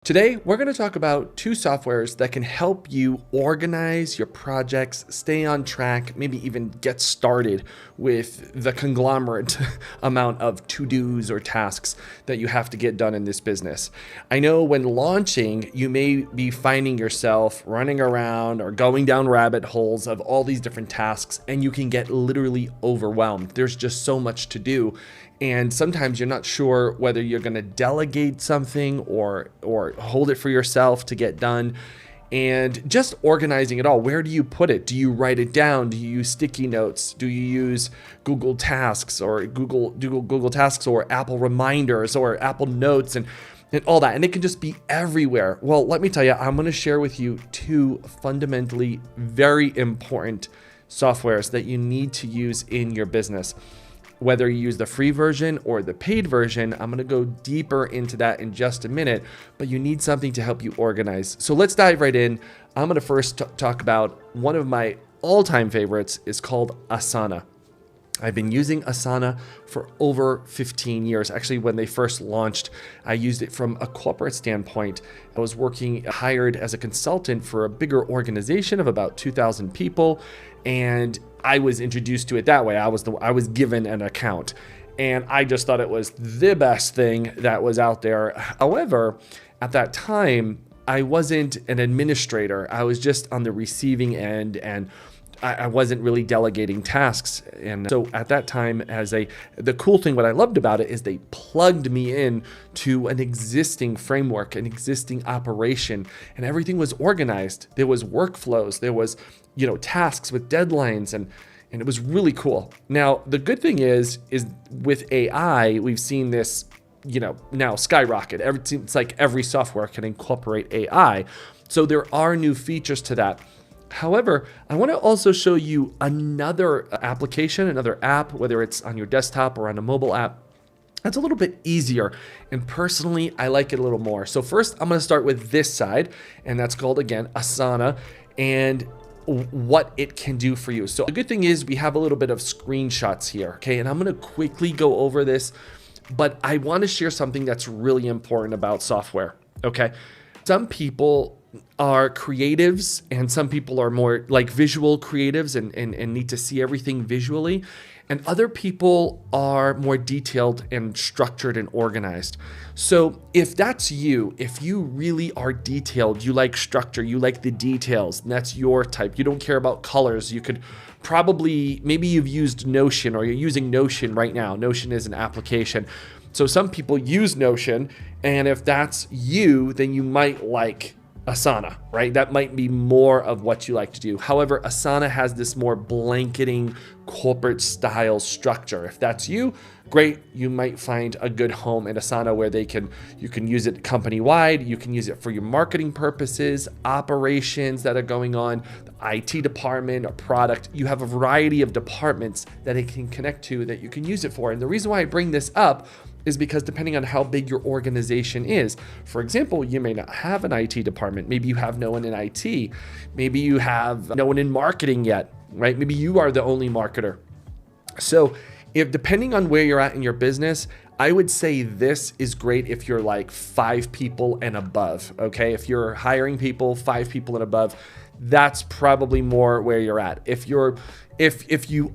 Today, we're going to talk about two softwares that can help you organize your projects, stay on track, maybe even get started with the conglomerate amount of to-dos or tasks that you have to get done in this business. I know when launching, you may be finding yourself running around or going down rabbit holes of all these different tasks, and you can get literally overwhelmed. There's just so much to do. And sometimes you're not sure whether you're going to delegate something or hold it for yourself to get done. And just organizing it all, where do you put it? Do you write it down? Do you use sticky notes? Do you use Google Tasks or Google Tasks or Apple Reminders or Apple Notes and all that? And it can just be everywhere. Well, let me tell you, I'm going to share with you two fundamentally very important softwares that you need to use in your business. Whether you use the free version or the paid version, I'm gonna go deeper into that in just a minute, but you need something to help you organize. So let's dive right in. I'm gonna first talk about one of my all-time favorites. Is called Asana. I've been using Asana for over 15 years. Actually, when they first launched, I used it from a corporate standpoint. I was hired as a consultant for a bigger organization of about 2,000 people, and I was introduced to it that way. I was given an account, and I just thought it was the best thing that was out there. However, at that time, I wasn't an administrator. I was just on the receiving end, and I wasn't really delegating tasks. And so at that time, the cool thing, what I loved about it is they plugged me in to an existing framework, an existing operation, and everything was organized. There was workflows, there was, tasks with deadlines, and it was really cool. Now, the good thing is with AI, we've seen this, now skyrocket. It's like every software can incorporate AI. So there are new features to that. However, I want to also show you another application, another app, whether it's on your desktop or on a mobile app, that's a little bit easier. And personally, I like it a little more. So first, I'm going to start with this side, and that's called, again, Asana, and what it can do for you. So the good thing is we have a little bit of screenshots here, okay? And I'm going to quickly go over this, but I want to share something that's really important about software, okay? Some people are creatives, and some people are more like visual creatives and need to see everything visually. And other people are more detailed and structured and organized. So if that's you, if you really are detailed, you like structure, you like the details, and that's your type, you don't care about colors, you could maybe you've used Notion, or you're using Notion right now. Notion is an application. So some people use Notion, and if that's you, then you might like Asana, right? That might be more of what you like to do. However, Asana has this more blanketing corporate style structure. If that's you, great. You might find a good home in Asana where you can use it company wide. You can use it for your marketing purposes, operations that are going on, the IT department, or product. You have a variety of departments that it can connect to that you can use it for. And the reason why I bring this up is because depending on how big your organization is, for example, you may not have an IT department. Maybe you have no one in IT. Maybe you have no one in marketing yet, right? Maybe you are the only marketer. So if depending on where you're at in your business, I would say this is great if you're like 5 people and above, okay? If you're hiring people, 5 people and above, that's probably more where you're at. If you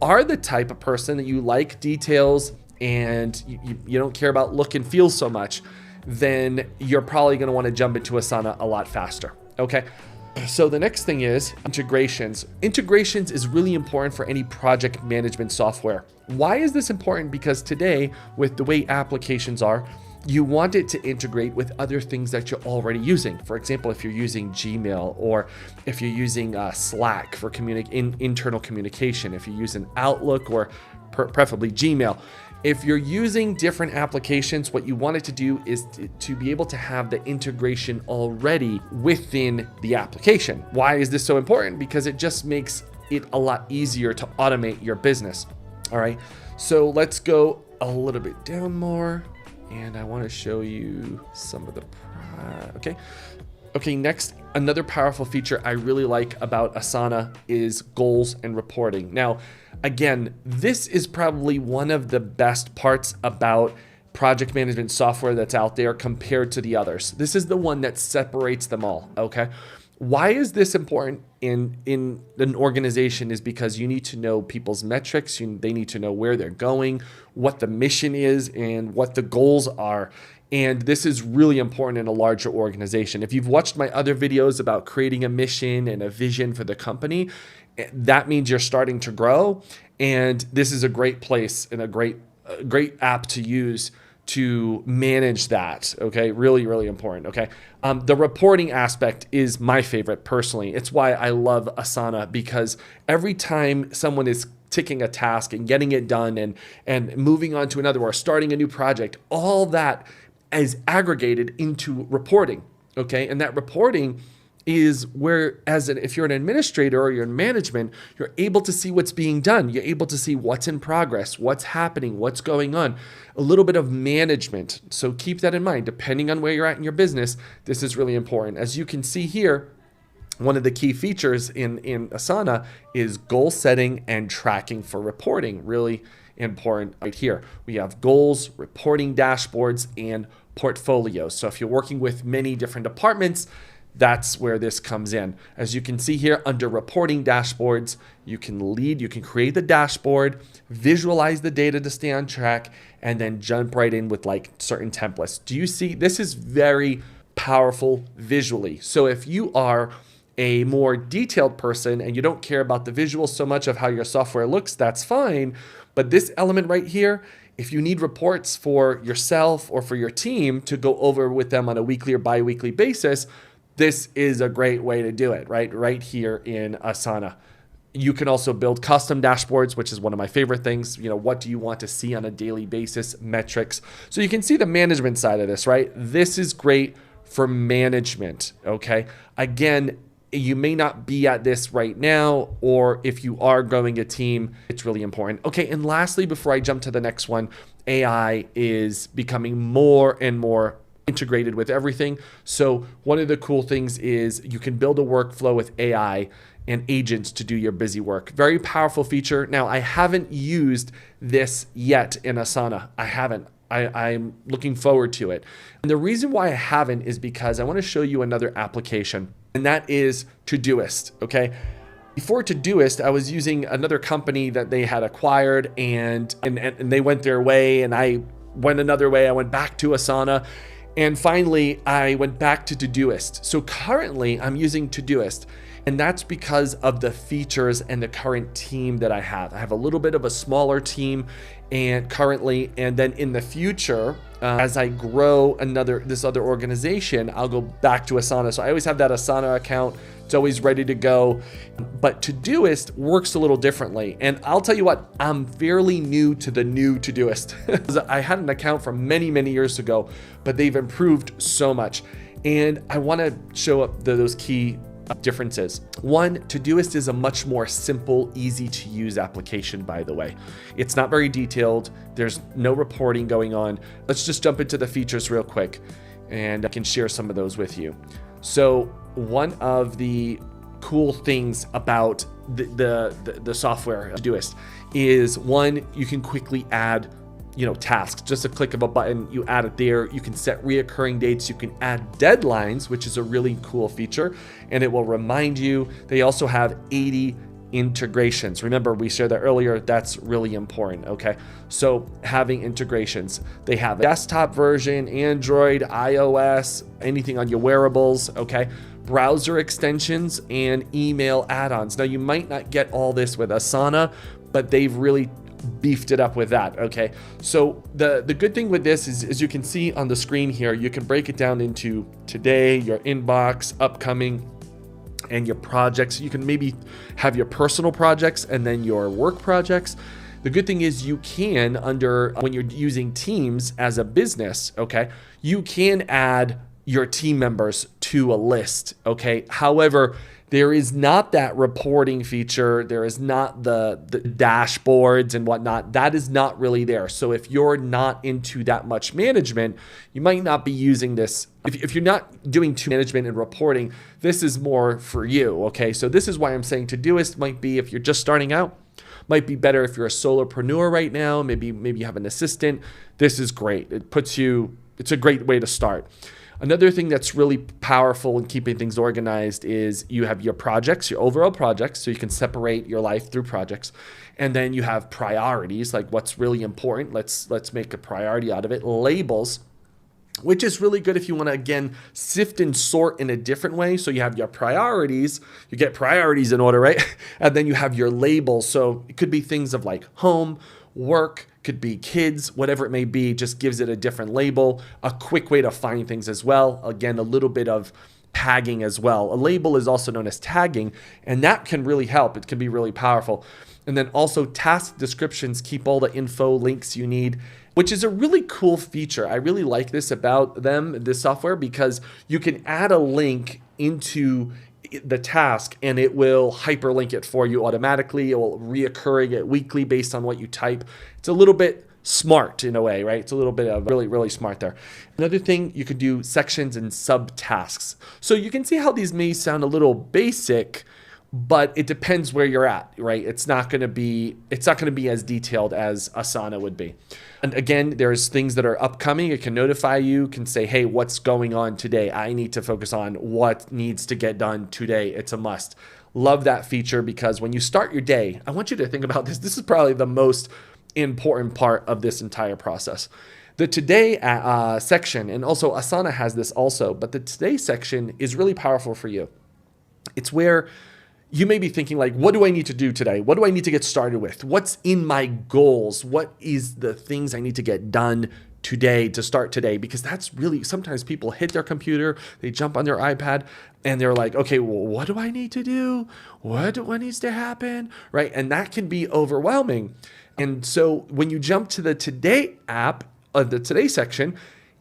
are the type of person that you like details and you don't care about look and feel so much, then you're probably going to want to jump into Asana a lot faster, okay? So the next thing is integrations. Integrations is really important for any project management software. Why is this important? Because today, with the way applications are, you want it to integrate with other things that you're already using. For example, if you're using Gmail, or if you're using Slack for internal communication, if you're using Outlook, or preferably Gmail. If you're using different applications, what you want it to do is to be able to have the integration already within the application. Why is this so important? Because it just makes it a lot easier to automate your business. All right, so let's go a little bit down more, and I want to show you some of the, Okay, next, another powerful feature I really like about Asana is goals and reporting. Now, again, this is probably one of the best parts about project management software that's out there compared to the others. This is the one that separates them all, okay? Why is this important in an organization is because you need to know people's metrics. They need to know where they're going, what the mission is, and what the goals are. And this is really important in a larger organization. If you've watched my other videos about creating a mission and a vision for the company, that means you're starting to grow. And this is a great place and a great app to use to manage that, okay? Really, really important, okay? The reporting aspect is my favorite personally. It's why I love Asana, because every time someone is ticking a task and getting it done and moving on to another or starting a new project, all that is aggregated into reporting, okay? And that reporting is where, if you're an administrator or you're in management, you're able to see what's being done. You're able to see what's in progress, what's happening, what's going on, a little bit of management. So keep that in mind. Depending on where you're at in your business, this is really important. As you can see here, one of the key features in Asana is goal setting and tracking for reporting. Really important right here. We have goals, reporting dashboards, and portfolios. So if you're working with many different departments, that's where this comes in. As you can see here under reporting dashboards, you can create the dashboard, visualize the data to stay on track, and then jump right in with like certain templates. Do you see? This is very powerful visually. So if you are a more detailed person and you don't care about the visuals so much of how your software looks, that's fine. But this element right here, if you need reports for yourself or for your team to go over with them on a weekly or bi-weekly basis, this is a great way to do it, right here in Asana. You can also build custom dashboards, which is one of my favorite things. You know, what do you want to see on a daily basis, metrics. So you can see the management side of this, right? This is great for management, okay? Again, you may not be at this right now, or if you are growing a team, it's really important. Okay, and lastly, before I jump to the next one, AI is becoming more and more integrated with everything. So one of the cool things is you can build a workflow with AI and agents to do your busy work. Very powerful feature. Now, I haven't used this yet in Asana. I haven't. I'm looking forward to it. And the reason why I haven't is because I want to show you another application, and that is Todoist, okay? Before Todoist, I was using another company that they had acquired, and they went their way, and I went another way. I went back to Asana. And finally, I went back to Todoist. So currently, I'm using Todoist, and that's because of the features and the current team that I have. I have a little bit of a smaller team, and then in the future, as I grow this other organization, I'll go back to Asana. So I always have that Asana account. It's always ready to go. But Todoist works a little differently. And I'll tell you what, I'm fairly new to the new Todoist. I had an account from many, many years ago, but they've improved so much. And I want to show up those key differences. One, Todoist is a much more simple, easy to use application, by the way. It's not very detailed. There's no reporting going on. Let's just jump into the features real quick, and I can share some of those with you. So one of the cool things about the software Todoist is, one, you can quickly add tasks. Just a click of a button, you add it there. You can set reoccurring dates. You can add deadlines, which is a really cool feature, and it will remind you. They also have 80 integrations. Remember, we shared that earlier. That's really important, okay? So having integrations. They have a desktop version, Android, iOS, anything on your wearables, okay? Browser extensions and email add-ons. Now, you might not get all this with Asana, but they've really beefed it up with that, okay? So the good thing with this is, as you can see on the screen here, you can break it down into today, your inbox, upcoming, and your projects. You can maybe have your personal projects and then your work projects. The good thing is you can, when you're using Teams as a business, okay, you can add your team members to a list, okay? However, there is not that reporting feature. There is not the dashboards and whatnot. That is not really there. So if you're not into that much management, you might not be using this. If you're not doing too management and reporting, this is more for you, okay? So this is why I'm saying Todoist might be, if you're just starting out, Might be better if you're a solopreneur right now. Maybe you have an assistant. This is great. It's a great way to start. Another thing that's really powerful in keeping things organized is you have your projects, your overall projects, so you can separate your life through projects. And then you have priorities, like what's really important. Let's make a priority out of it. Labels, which is really good if you want to, again, sift and sort in a different way. So you have your priorities, you get priorities in order, right? And then you have your labels. So it could be things of like home, work, could be kids, whatever it may be, just gives it a different label, a quick way to find things as well. Again, a little bit of tagging as well. A label is also known as tagging, and that can really help. It can be really powerful. And then also task descriptions keep all the info links you need, which is a really cool feature. I really like this about this software, because you can add a link into the task and it will hyperlink it for you automatically. It will reoccurring it weekly based on what you type. It's a little bit smart in a way, right? It's a little bit of really, really smart there. Another thing, you could do sections and subtasks. So you can see how these may sound a little basic, but it depends where you're at, right? It's not going to be as detailed as Asana would be. And again, there's things that are upcoming. It can notify you, can say, hey, what's going on today? I need to focus on what needs to get done today. It's a must. Love that feature, because when you start your day, I want you to think about this. This is probably the most important part of this entire process. The today section, and also Asana has this also, but the today section is really powerful for you. It's where you may be thinking like, what do I need to do today? What do I need to get started with? What's in my goals? What is the things I need to get done today to start today? Because that's really, sometimes people hit their computer, they jump on their iPad and they're like, okay, well, what do I need to do? What needs to happen? Right? And that can be overwhelming. And so when you jump to the Today app, the Today section,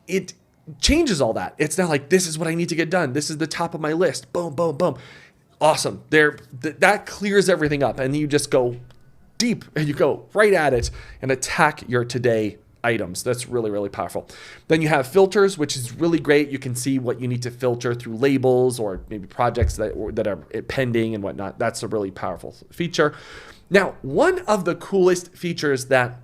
it changes all that. It's now like, this is what I need to get done. This is the top of my list. Boom, boom, boom. Awesome. That clears everything up, and you just go deep and you go right at it and attack your today items. That's really, really powerful. Then you have filters, which is really great. You can see what you need to filter through labels or maybe projects that are pending and whatnot. That's a really powerful feature. Now, one of the coolest features that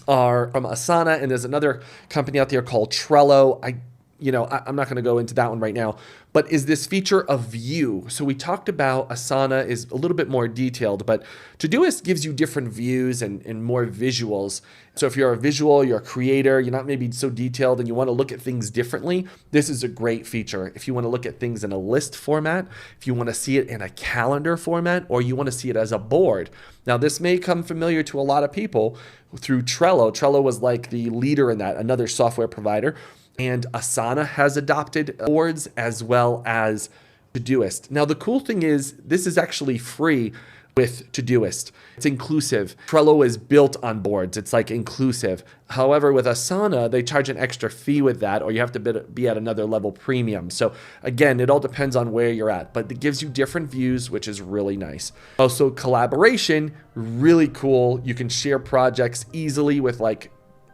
are from Asana, and there's another company out there called Trello. I'm not going to go into that one right now, but is this feature of view. So we talked about Asana is a little bit more detailed, but Todoist gives you different views and more visuals. So if you're a visual, you're a creator, you're not maybe so detailed and you want to look at things differently, this is a great feature. If you want to look at things in a list format, if you want to see it in a calendar format, or you want to see it as a board. Now, this may come familiar to a lot of people through Trello. Trello was like the leader in that, another software provider. And Asana has adopted boards as well as Todoist. Now, the cool thing is this is actually free with Todoist. It's inclusive. Trello is built on boards. It's like inclusive. However, with Asana, they charge an extra fee with that, or you have to be at another level premium. So again, it all depends on where you're at, but it gives you different views, which is really nice. Also, collaboration, really cool. You can share projects easily with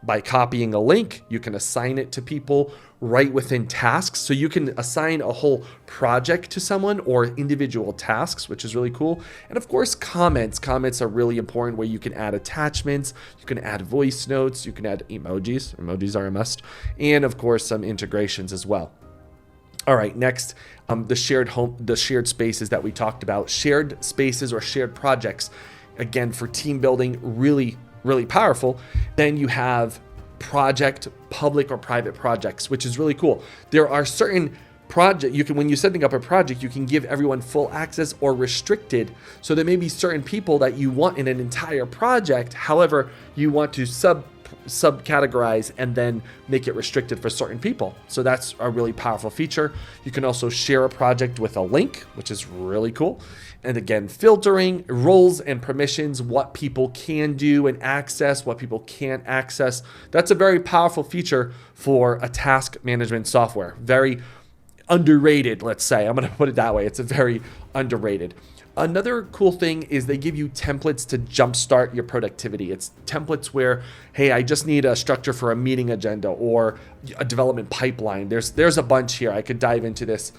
by copying a link. You can assign it to people right within tasks. So you can assign a whole project to someone or individual tasks, which is really cool. And of course, comments. Comments are really important, where you can add attachments, you can add voice notes, you can add emojis. Emojis are a must. And of course, some integrations as well. All right, next, the shared spaces that we talked about. Shared spaces or shared projects, again, for team building, really powerful. Then you have public or private projects, which is really cool. There are certain projects when you're setting up a project, you can give everyone full access or restricted. So there may be certain people that you want in an entire project. However, you want to subcategorize and then make it restricted for certain people. So that's a really powerful feature. You can also share a project with a link, which is really cool. And again, filtering, roles and permissions, what people can do and access, what people can't access. That's a very powerful feature for a task management software. Very underrated, let's say. I'm going to put it that way. It's a very underrated. Another cool thing is they give you templates to jumpstart your productivity. It's templates where, hey, I just need a structure for a meeting agenda or a development pipeline. There's a bunch here. I could dive into this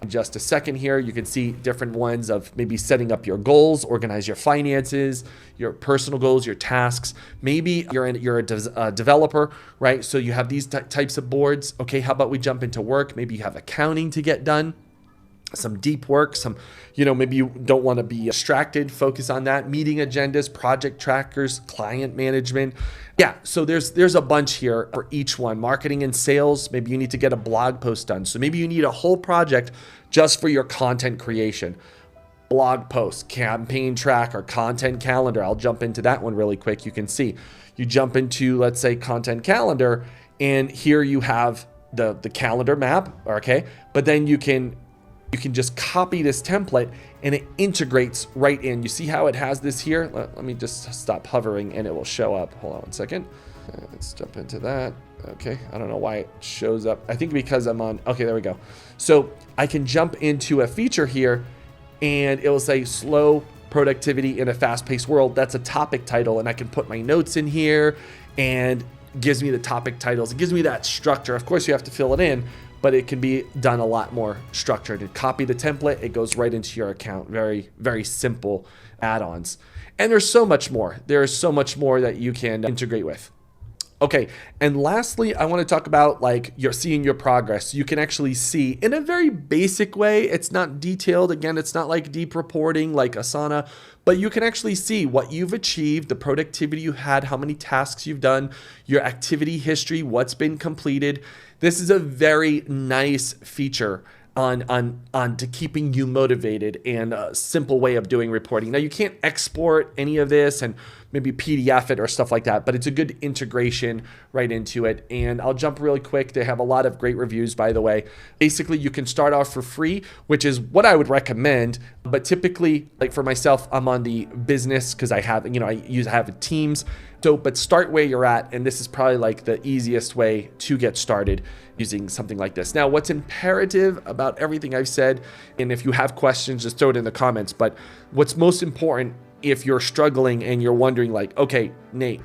in just a second here. You can see different ones of maybe setting up your goals, organize your finances, your personal goals, your tasks. Maybe you're a developer, right? So you have these types of boards. Okay, how about we jump into work? Maybe you have accounting to get done, some deep work, maybe you don't want to be distracted, focus on that. Meeting agendas, project trackers, client management. Yeah, so there's a bunch here for each one. Marketing and sales, maybe you need to get a blog post done. So maybe you need a whole project just for your content creation. Blog post, campaign tracker, content calendar. I'll jump into that one really quick. You can see, you jump into, let's say, content calendar, and here you have the calendar map, okay? But then you can just copy this template and it integrates right in. You see how it has this here? Let me just stop hovering and it will show up. Hold on one second. Let's jump into that. Okay, I don't know why it shows up. I think because I'm on, okay, there we go. So I can jump into a feature here and it will say slow productivity in a fast-paced world. That's a topic title, and I can put my notes in here and gives me the topic titles. It gives me that structure. Of course, you have to fill it in, but it can be done a lot more structured. And copy the template, it goes right into your account. Very, very simple add-ons. And there's so much more. There's so much more that you can integrate with. Okay, and lastly, I want to talk about like you're seeing your progress. You can actually see in a very basic way. It's not detailed. Again, it's not like deep reporting like Asana, but you can actually see what you've achieved, the productivity you had, how many tasks you've done, your activity history, what's been completed. This is a very nice feature on to keeping you motivated and a simple way of doing reporting. Now you can't export any of this and maybe PDF it or stuff like that, but it's a good integration right into it. And I'll jump really quick. They have a lot of great reviews, by the way. Basically, you can start off for free, which is what I would recommend. But typically, like for myself, I'm on the business because I have teams. So, but start where you're at, and this is probably like the easiest way to get started using something like this. Now, what's imperative about everything I've said, and if you have questions, just throw it in the comments, but what's most important if you're struggling and you're wondering like, okay, Nate,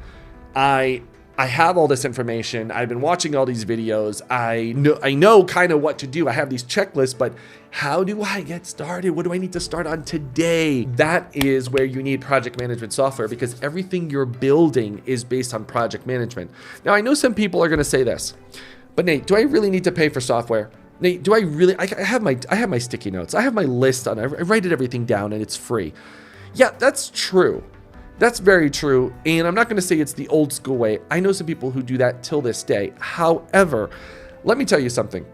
I have all this information. I've been watching all these videos. I know kind of what to do. I have these checklists, but how do I get started? What do I need to start on today? That is where you need project management software, because everything you're building is based on project management. Now, I know some people are going to say this, but Nate, do I really need to pay for software? Nate, do I really? I have my sticky notes. I have my list on. I write everything down, and it's free. Yeah, that's true. That's very true. And I'm not going to say it's the old school way. I know some people who do that till this day. However, let me tell you something.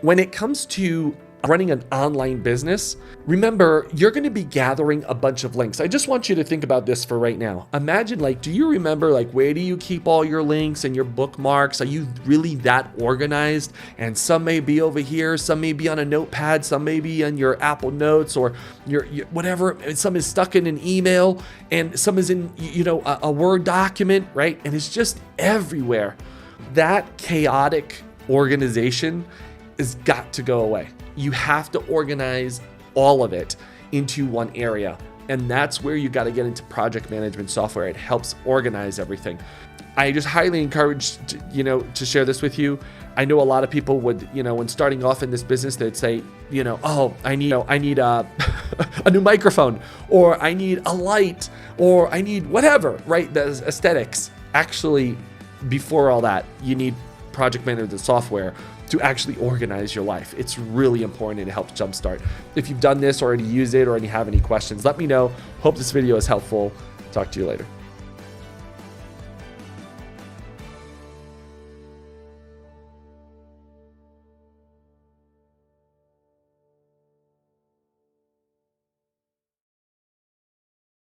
When it comes to running an online business, remember, you're going to be gathering a bunch of links. I just want you to think about this for right now. Imagine, like, do you remember, like, where do you keep all your links and your bookmarks? Are you really that organized? And some may be over here, some may be on a notepad, some may be on your Apple Notes or your whatever. And some is stuck in an email, and some is in, a Word document, right? And it's just everywhere. That chaotic organization has got to go away. You have to organize all of it into one area. And that's where you got to get into project management software. It helps organize everything. I just highly encourage, to share this with you. I know a lot of people would, when starting off in this business, they'd say, oh, I need a new microphone, or I need a light, or I need whatever, right? The aesthetics. Actually, before all that, you need project management software to actually organize your life. It's really important, and it helps jumpstart. If you've done this, already used it, or you have any questions, let me know. Hope this video is helpful. Talk to you later.